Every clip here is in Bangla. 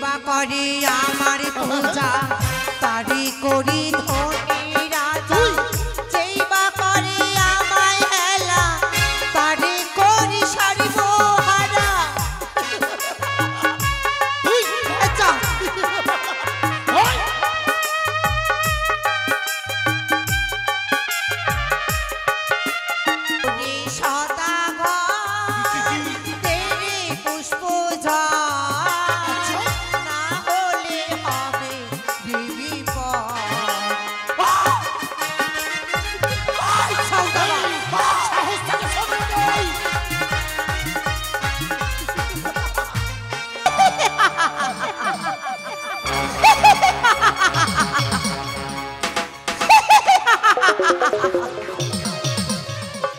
বা করে আমার পূজা তারি করি ধনী রাজা যেই বা করে আমায় হেলা তারি করি সর্বহারা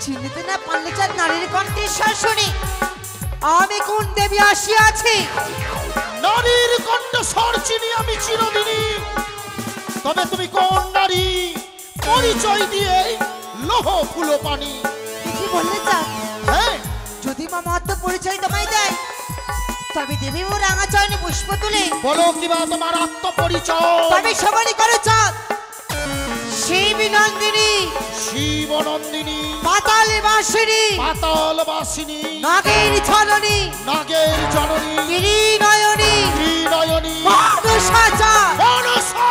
চিনতে না পারলে চাঁদ নারীর কণ্ঠস্বর শুনি আমি কোন দেবী আসিয়াছি নারীর কণ্ঠস্বর চিনি আমি চিরদিনই তবে তুমি কোন নারী পরিচয় দিয়ে লোহ ফুলো পানি কি বললে চাঁদ হ্যাঁ যদি মামা আত্ম পরিচয় তোমায় দেয় তবে দেবী ও রাঙা চয়নে পুষ্প তুলে বলো কিবা তোমার আত্মপরিচয় তবে সবারই করো চাঁদ শিবনন্দিনী শিবনন্দিনী পাতাল বাসিনী নাগের ছলনী নাগের জননী ত্রিনয়নী ত্রিনয়নী মনসা চাঁদ মনসা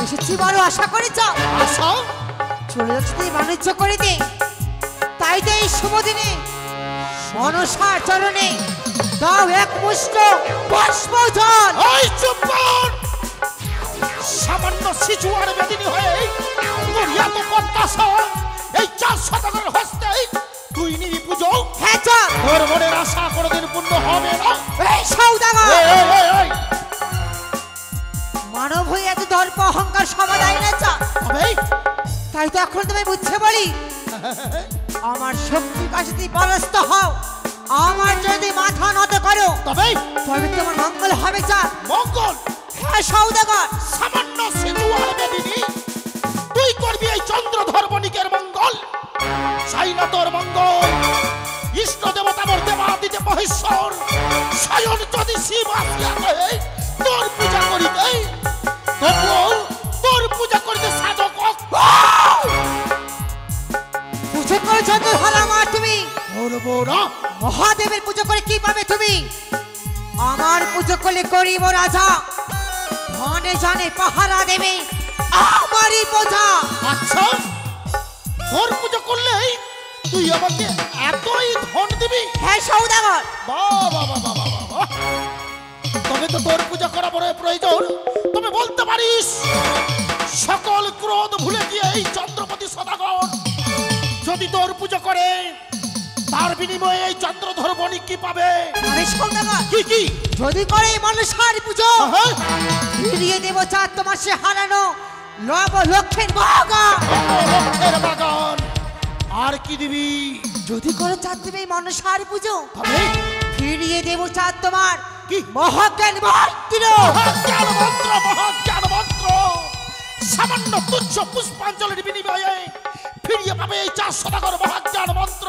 এসেছি বড় আশা করেছ আশা চলে যাচ্ছে তুই বাণিজ্য করে দে তাই তো এই শুভ দিনে মনসার চরণে দাও এক মুষ্ট পুষ্প জল এই চুপ কর সামান্য শিশু আর বেদিনী হয়ে তোর এত প্রত্যাশা এই 400 টাকার হস্তে তুই নিবি পুজো হ্যাঁ চল তোর মনের আশা কোনোদিন পূর্ণ হবে না এই সৌদাগর এই মানব হয়ে এত দর্প অহংকার সমাদায় না চা তাই তো এখন তুমি বুঝছে বলি আমার শক্তির কাছে তুই পরাস্ত হও আমার যদি মাথা নত করো তবে তোমার মঙ্গল হবে চা মঙ্গল হ্যাঁ সৌদাগর সামান্য সিধু আর বেদিনী তুই করবি এই চন্দ্রধর বণিকের মঙ্গল চাই না তোর মঙ্গল ইষ্ট দেবতা মোর দেবাদিদেব মহেশ্বর স্বয়ং যদি শিব আসিয়া কহে তোর পূজা করিতে তবুও তোর পূজা করিতে সাধক পুজো করে যত ভালো আমার তুমি করবো না মহাদেবের পুজো করে কি পাবে তুমি আমার পুজো করলে করিব রাজা ধনে জানে পাহারা দেবে আমারই বোঝা আচ্ছা তোর পুজো করলেই তুই আমাকে এতই ধন দিবি হ্যাঁ সৌদাগর বাবা বাবা বাবা তবে তো তোর পূজা করা বড় প্রয়োজন তবে বলতে পারিস সকল ক্রোধ ভুলে গিয়ে এই চন্দ্রপতি সদাগর যদি তোর পূজা করে তার বিনিময়ে এই চন্দ্রধর বণিক কি পাবে আমি সৌদাগর কি যদি করে মনসার পুজো ফিরিয়ে দেব 4 মাসে হারানো লব লক্ষের বাগান আর কি দিবি যদি করে 4 দেবে মনসার পুজো ফিরিয়ে দেব 4 তোমার কি মহাজ্ঞান মন্ত্র সামান্য তুচ্ছ পুষ্পাঞ্জলির বিনিময়ে ফিরিয়ে পাবে এই 400 টাকার মহাজ্ঞান মন্ত্র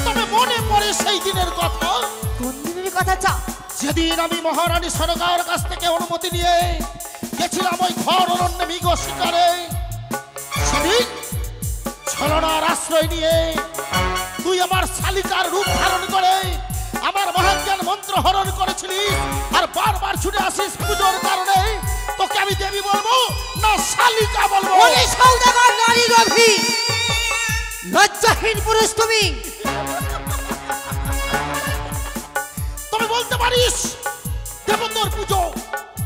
তবে মনে পড়ে সেই দিনের কথা কোন দিনের কথা চা যেদিন আমি মহারানী সরকারের কাছ থেকে অনুমতি নিয়ে গেছিলাম ওই ঘর অরণ্যে মৃগ শিকারে সেদিন ছলনার আশ্রয় নিয়ে তুই আমার শালিকার রূপ ধারণ করে আমার মহাজ্ঞান মন্ত্র হরণ করেছিলিস আর বারবার ছুটে আসিস পুজোর কারণে তোকে আমি দেবী বলবো না শালিকা বলবো ওরে সৌদাগর নারী রভি লজ্জাহীন পুরুষ তুমি বলতে পারিস দেব তোর পুজো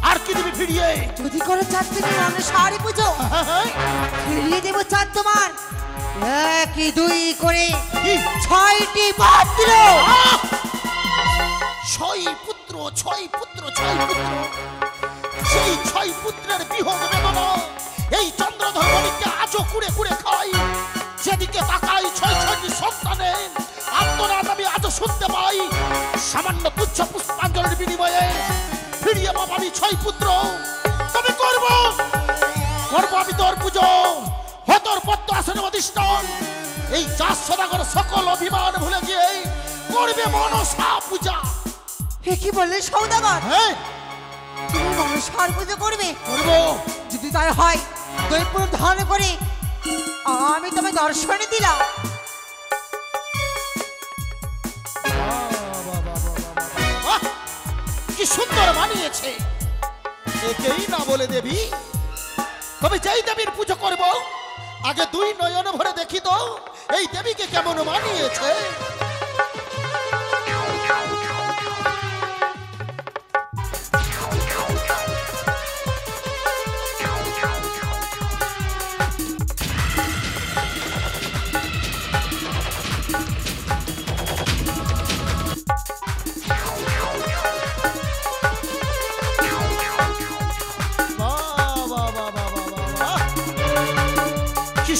আর কি দিবি ফিরিয়ে যদি করে 4 দিন মনসারি পুজো ফিরিয়ে দেব 4 তোমার 1 2 করে 6টি পাত্র 6 পুত্র ছয় পুত্র সেই ছয় পুত্রের বিহোগ বেদনা এই চন্দ্রধর বণিককে আজও কুড়ে কুড়ে খাই। যেদিকে তাকাই ছয়টি সন্তানের আত্মনাদ আমি আজও শুনতে পাই। সামান্য তুচ্ছ পুষ্পাঞ্জলির বিনিময়ে ফিরিয়ে পাবানি ছয় পুত্র। তবে করব আমি তোর পুজো, হতর পদ্ম আসনে অধিষ্ঠান। এই 4 সদাগর সকল অভিমান ভুলে গিয়ে করবে মনসা পূজা। কি বললে সওদাগর? হ্যাঁ, তুমি মনসার পুজো করবে? করব। যদি তাই হয় দৈপুর ধারণ করে আমি তোমায় দর্শনে দিলাম। কি সুন্দর মানিয়েছে। একেই না বলে দেবী? তবে যেই দেবীর পুজো করব আগে 2 নয়ন ভরে দেখি তো এই দেবীকে কেমন মানিয়েছে।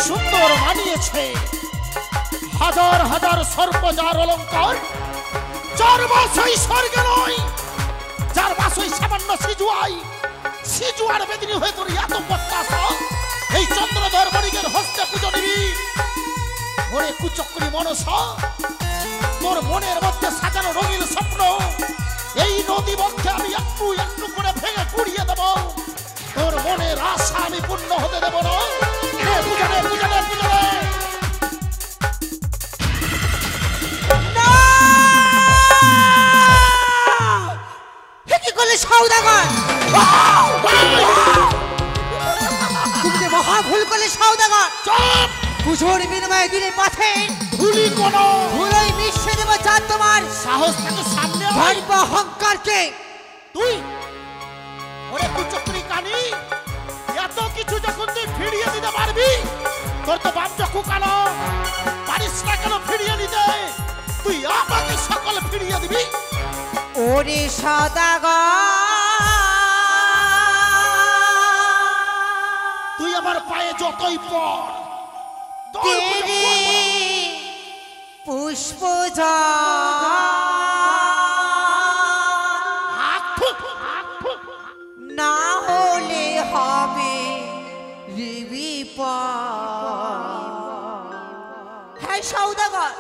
সুন্দর মানিয়েছে। হাজার হাজার সর্বজার অলঙ্কার, যার বাসই স্বর্গে নয়, যার বাসই সামান্য সিজুয়ার বেদিনী হয়ে তোর এত প্রত্যাশা। এই চন্দ্রধর বণিকের হস্তে পুজো নিবি। ওরে কুচক্রী মনসা, তোর মনের মধ্যে সাজানো রঙিন স্বপ্ন এই নদী বক্ষে আমি একটু একটু করে ভেঙে কুড়িয়ে দেব। তোর মনের আশা আমি পূর্ণ হতে দেব না। কি করলে সওদাগর? তুমি যে মহা ভুল করলে সওদাগর। পুজোর বিনিময়ে দিলে পথে ধুলোই মিশে দেব। চাঁদ তোমার সাহস থাকে সামনে গর্ব অহংকারকে। তুই ওরে কুচক্রী কানি, এত কিছু যখন তুই ফিরিয়ে দিতে পারবি, তোর তো বাপ চক্ষু কালো, পারিস না কেন ফিরিয়ে নিতে? তুই আমাকে সকল ফিরিয়ে দিবি। ওরে সওদাগর, তুই আমার পায়ে যতই পড় তেরি পুষ্প না হলে হবে হ্যাঁ সওদাগর।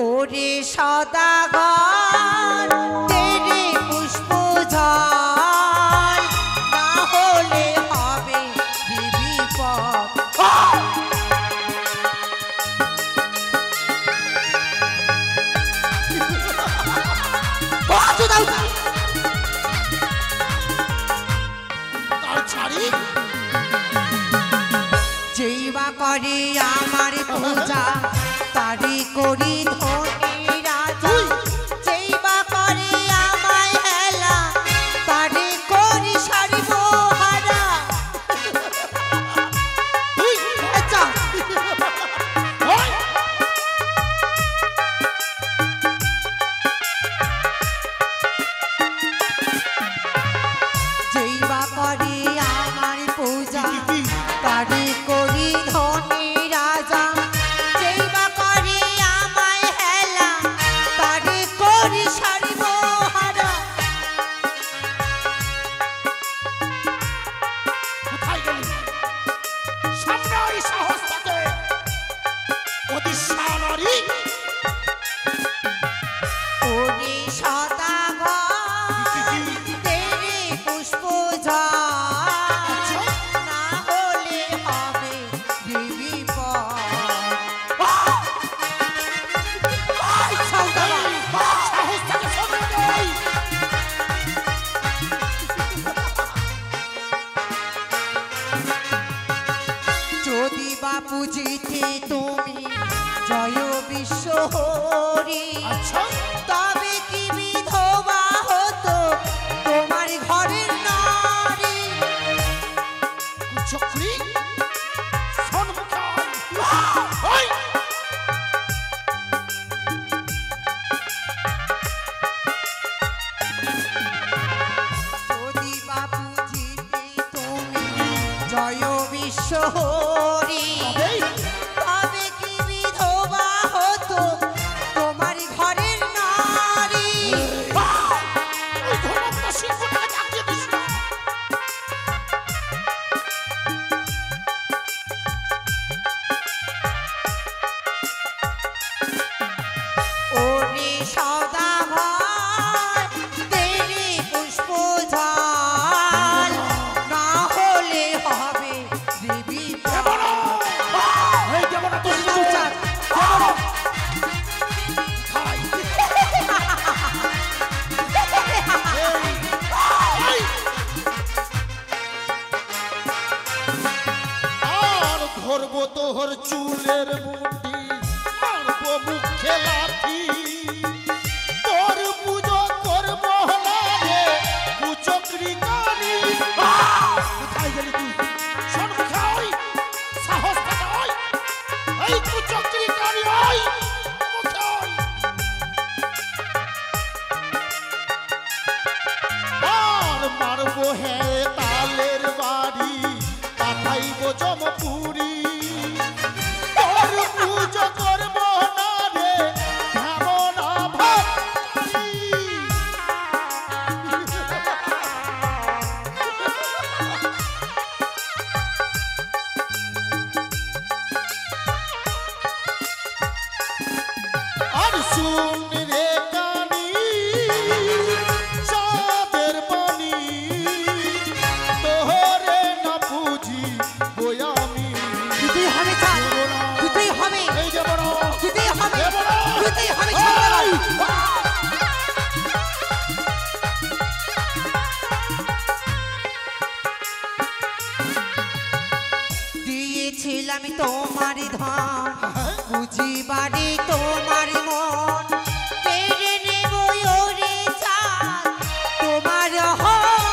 ওরে সওদাগর, তেরি পুষ্প না হলে হবে বিপদ। যেই বা করে আমার পূজা তারি করি ধনী রাজা। যেই বা করে আমায় হেলা তারি করি সর্বহারা। যেই বা করে আমার পূজা তারি করি ধনী রাজা। যেই বা করে আমায় হেলা তারি করি সর্বহারা। কোথায় গেলি? সামনে ওই সাহস থাকে অদিশা নারী। ওরে সওদাগর, তেরি পুষ্প না হলে হবে বিপদ। সওদাগর, সাহস থাকে সামনে নেই। যদি বা পুজিতে তুমি জয় বিশ্ব হরি, আচ্ছা, তবে কি বিধবা হতো তোমার ঘরের নারী। কুচক্রী সন্মুখান। সিংহটাকে জাগিয়ে দিস না। ওরে সওদাগর তেরি পুষ্প ঝাল না হলে হবে দেবী দেব না। এই দেব না, তোর চার চার দেব না। খাই। এই। আর ধরবো তোর চুলের মুঠি, মারবো মুখে লাঠি, তোর পুজো করবো না রে কুচক্রি কানি। কোথায় গেলি তুই? শোন মুখে ওই সাহস থাকে ওই, এই কুচক্রি কানি ওই মুখে ওই। আর মারবো হে তালের বাড়ি, পাঠাইবো জমপুরি, তোর পুজো করবো না রে ঢেমনা ভক্তি। আর শুন রে কানি চাঁদের পানি, তোহরে না বুঝি গোয়ামি। দিতেই হবে চার দিতেই হবে এই দেব না, দিতেই হবে দেব না। দিতেই হবে সওদাগর। দিয়েছিলাম তোমার ধন বুঝিবারে তোমার মন কেড়ে নেব ওরে চাঁদ তোমার অহংকার।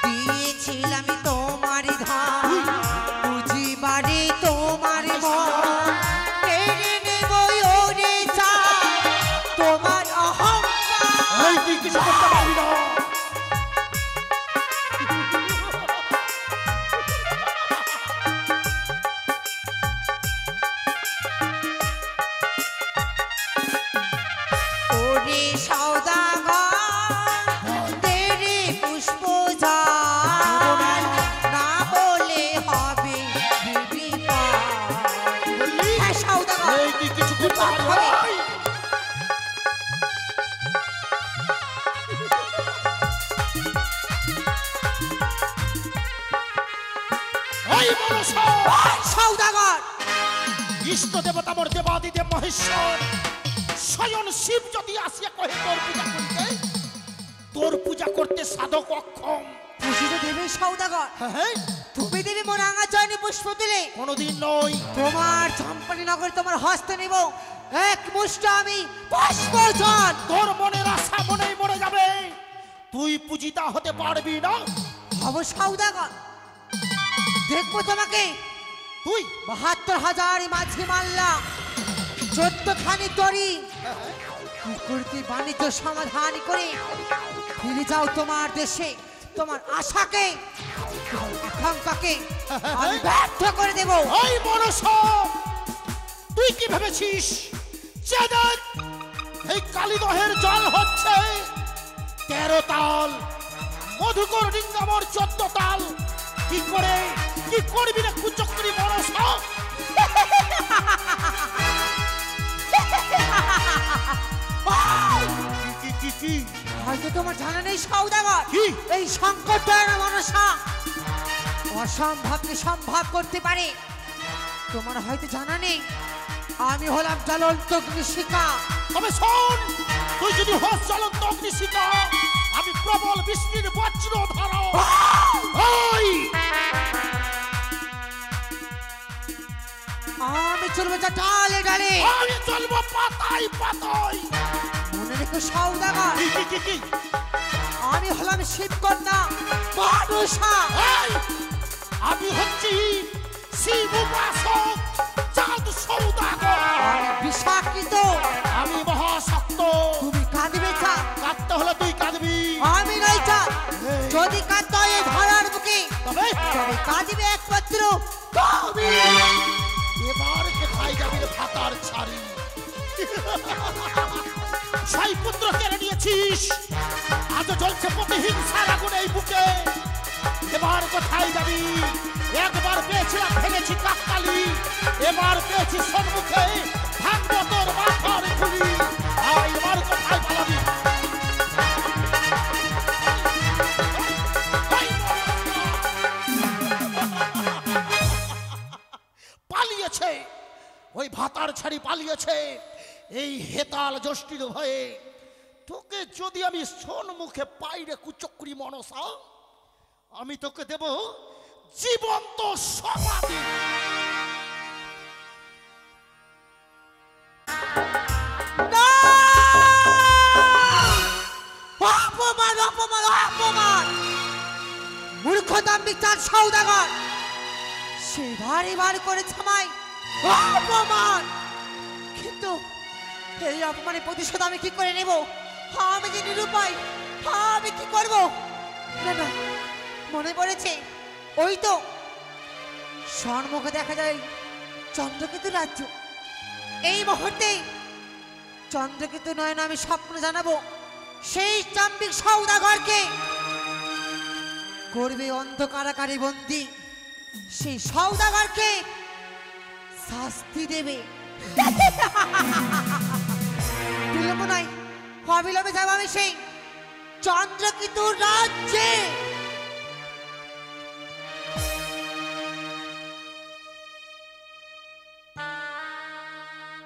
দিয়েছিলাম তোমার ধন বুঝিবারে তোমার মন কেড়ে নেব ওরে চাঁদ তোমার অহংকার। এই তুই কিছু করতে পারবি না। ওরে সওদাগর তেরি পুষ্প ঝাল না হলে হবে দেবী পার। বললি? হ্যাঁ সওদাগর এই তুই কিছু করতে পারবি না। এই মনস সওদাগর ইষ্ট দেবতা মোর দেবাদিদেব মহেশ্বর স্বয়ং শিব যদি আসিয়া কহে তোর পূজা করতে সাধক অক্ষম। পুষিত দেবী সওদাগর হ্যাঁ, তুমি দেবী মোর রাঙা চয়নে পুষ্প দিলে কোনোদিন নয়। তোমার চম্পানি নগরে তোমার হস্তে নেব এক মুষ্ট আমি পুষ্প জল। তোর মনের আশা মনেই মরে যাবে, তুই পূজিতা হতে পারবি না। হব সওদাগর দেখবো তোমাকে তুই ৭২,০০০ মাঝি মাল্লা ১৪খানি তরি করতে বাণিজ্য সমাধান করে ফিরে যাও তোমার দেশে। তোমার আশাকে তোমার আকাঙ্ক্ষাকে আমি ব্যর্থ করে দেব। ওই মনস তুই কি ভেবেছিস যে দেখ এই কালীদহের জল হচ্ছে ১৩ তাল, মধুকর ডিঙ্গামর ১৪ তাল। কি করে কি করবি রে কুচক্রি মনস? কি হয়তো তোমার জানা নেই সওদাগর কি? এই সংকট মনসা অসম্ভবকে সম্ভব করতে পারে। তোমার হয়তো জানা নেই আমি হলাম জ্বলন্ত অগ্নিশিখা। তবে শোন, তুই যদি হস জ্বলন্ত অগ্নিশিখা, আমি প্রবল বৃষ্টির বজ্র ধর। ওই আমি চলবো যা ডালে ডালে, আমি চলবো পাতায় পাতায়। মনে রেখো সওদাগর কি আমি হলাম শিবকন্যা মনসা। এই, আমি হচ্ছি শিব উপাসক চাঁদ সৌদাগর। আমি বিষাক্ত, আমি মহাশক্ত। তুমি কাঁদবে চাঁদ, কাঁদতে হলে তুই কাঁদবি। আমি নই চাঁদ। যদি কাঁদতে হয় এই ধরার বুকে, তবে তবে কাঁদিবে একমাত্র তুমি। এবার কোথায় যাবি রে ভাতার ছাড়ি? ছয় পুত্র কেড়ে নিয়েছিস, আজও জ্বলছে প্রতিহিংসার আগুন এই বুকে। এবার কোথায় যাবি? একবার পেয়েছিলাম ভেঙেছি কাকতালি, এবার পেয়েছি সম্মুখে ভাঙবো তোর মাথার খুলি। এবার কোথায় পালাবি? পালিয়েছে, ওই ভাতার ছাড়ি পালিয়েছে এই হেতাল যষ্টির ভয়ে। তোকে যদি আমি সম্মুখে পাইরে কুচক্রি মনসা, আমি তোকে দেব জীবন্ত সমাধি। না! অপমান অপমান অপমান! মূর্খ দাম্ভিক চার সওদাগর সে ভারী ভারী করে থামায় অপমান। কিন্তু এই অপমানের প্রতিশোধ আমি কি করে নেব? আমি যে নিরুপায়, আমি কি করব? না না, মনে পড়েছে, ওই তো সম্মুখে দেখা যায় চন্দ্রকেতু রাজ্য। এই মুহূর্তে চন্দ্রকেতু নয়ন আমি স্বপ্ন জানাবো সেই চাম্বিক সওদাগরকে করবে অন্ধকারাকারে বন্দি। সেই সওদাগরকে শাস্তি দেবে। বিলম্ব নয়, অবিলম্বে যাব আমি সেই চন্দ্রকেতুর রাজ্যে।